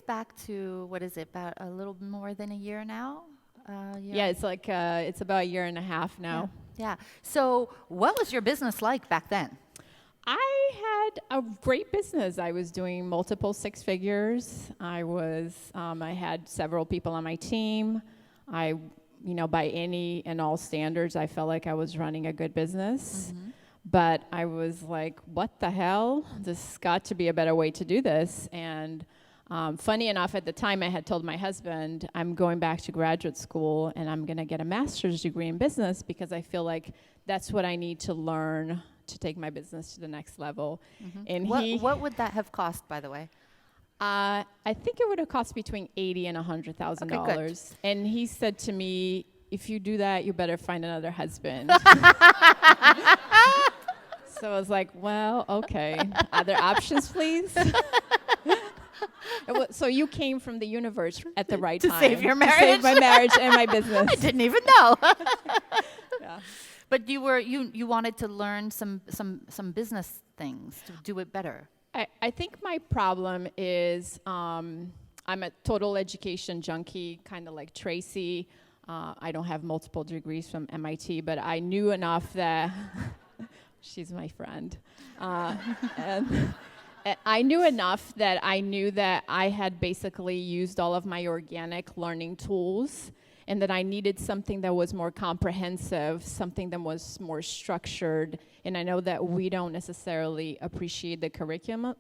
back to, what is it, about a little more than a year now? Yeah, it's like, it's about a year and a half now. Yeah. So what was your business like back then? I had a great business. I was doing multiple six figures. I had several people on my team. By any and all standards, I felt like I was running a good business. Mm-hmm. But I was like, what the hell? There's got to be a better way to do this. And funny enough, at the time, I had told my husband, I'm going back to graduate school, and I'm going to get a master's degree in business because I feel like that's what I need to learn to take my business to the next level. Mm-hmm. And what would that have cost, by the way? I think it would have cost between $80,000 and $100,000. Okay, good. And he said to me, if you do that, you better find another husband. So I was like, well, okay. Other options, please? So you came from the universe at the right To time. save your marriage? To save my marriage and my business. I didn't even know. Yeah. But you wanted to learn some business things to do it better. I think my problem is I'm a total education junkie, kind of like Tracy. I don't have multiple degrees from MIT, but I knew enough that she's my friend. And I knew enough that I knew that I had basically used all of my organic learning tools, and that I needed something that was more comprehensive, something that was more structured. And I know that we don't necessarily appreciate the curriculum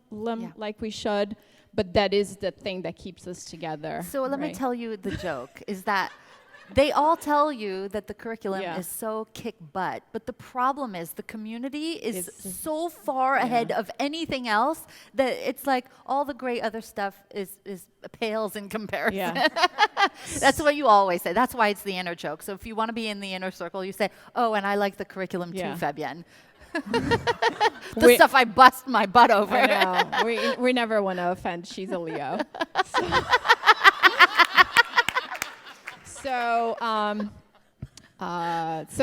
like we should, but that is the thing that keeps us together. So let me tell you the joke, is that they all tell you that the curriculum is so kick butt, but the problem is the community is so far ahead of anything else that it's like all the great other stuff is pales in comparison. Yeah. That's what you always say. That's why it's the inner joke. So if you want to be in the inner circle, you say, oh, and I like the curriculum too, Fabienne. The stuff I bust my butt over. I know. we never want to offend. She's a Leo. So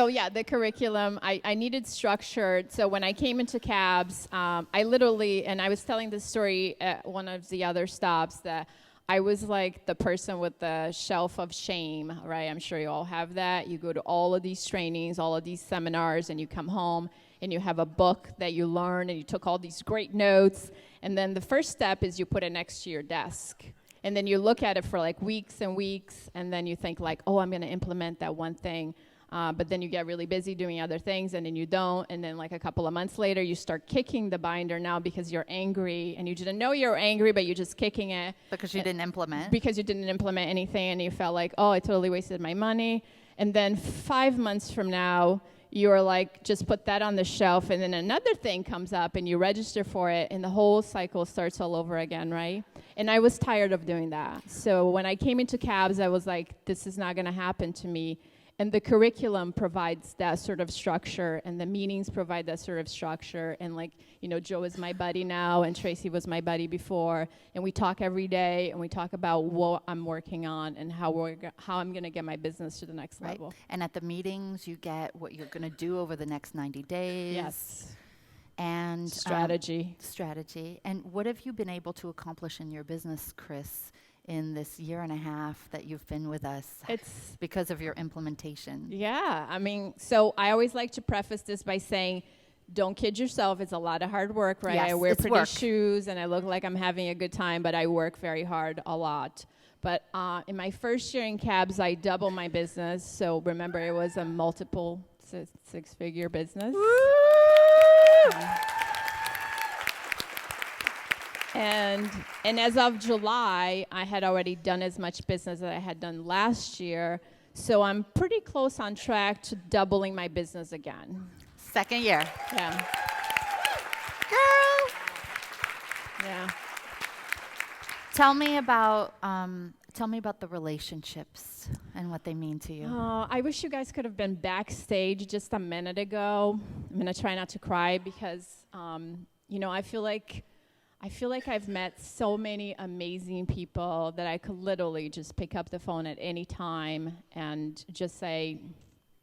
yeah, the curriculum, I needed structured. So when I came into cabs, I literally, and I was telling this story at one of the other stops, that I was like the person with the shelf of shame, right? I'm sure you all have that. You go to all of these trainings, all of these seminars, and you come home and you have a book that you learn, and you took all these great notes. And then the first step is you put it next to your desk. And then you look at it for like weeks and weeks, and then you think like, oh, I'm going to implement that one thing. But then you get really busy doing other things, and then you don't. And then like a couple of months later, you start kicking the binder now because you're angry, and you didn't know you were angry, but you're just kicking it. Because you didn't implement. Because you didn't implement anything, and you felt like, oh, I totally wasted my money. And then 5 months from now, you're like, just put that on the shelf, and then another thing comes up, and you register for it, and the whole cycle starts all over again, right? And I was tired of doing that. So when I came into cabs, I was like, this is not going to happen to me. And the curriculum provides that sort of structure, and the meetings provide that sort of structure. And like, Joe is my buddy now, and Tracy was my buddy before. And we talk every day, and we talk about what I'm working on and how I'm going to get my business to the next level. And at the meetings, you get what you're going to do over the next 90 days. Yes. And strategy. And what have you been able to accomplish in your business, Chris, in this year and a half that you've been with us? It's because of your implementation. Yeah, I mean, so I always like to preface this by saying, don't kid yourself. It's a lot of hard work, right? Yes, I wear pretty work. shoes, and I look like I'm having a good time, but I work very hard a lot. But in my first year in cabs, I doubled my business. So remember, it was a multiple six-figure business. And as of July, I had already done as much business as I had done last year. So I'm pretty close on track to doubling my business again. Second year. Yeah. Girl. Yeah. Tell me about the relationships and what they mean to you. I wish you guys could have been backstage just a minute ago. I'm gonna try not to cry because, I feel like I've met so many amazing people that I could literally just pick up the phone at any time and just say,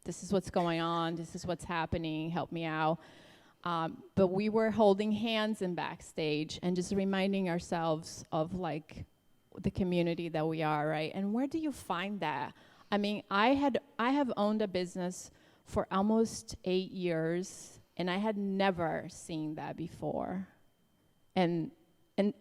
this is what's going on, this is what's happening, help me out. But we were holding hands in backstage and just reminding ourselves of like the community that we are, right? And where do you find that? I mean, I have owned a business for almost 8 years, and I had never seen that before. And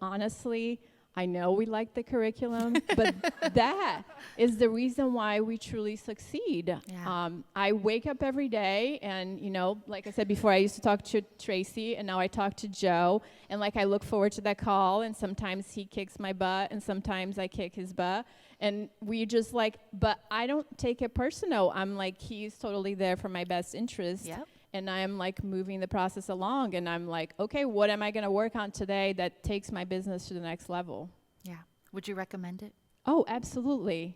honestly, I know we like the curriculum, but that is the reason why we truly succeed. Yeah. I wake up every day, and like I said before, I used to talk to Tracy, and now I talk to Joe, and like I look forward to that call, and sometimes he kicks my butt, and sometimes I kick his butt, and we just but I don't take it personal. I'm like, he's totally there for my best interest. Yep. And I'm moving the process along, and I'm okay, what am I going to work on today that takes my business to the next level? Yeah. Would you recommend it? Oh, absolutely.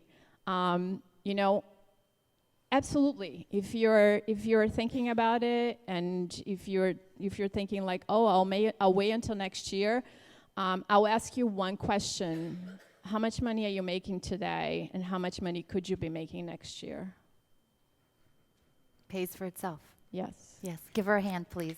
Absolutely. If you're thinking about it, and if you're thinking I'll wait until next year, I'll ask you one question: how much money are you making today, and how much money could you be making next year? Pays for itself. Yes. Yes. Give her a hand, please.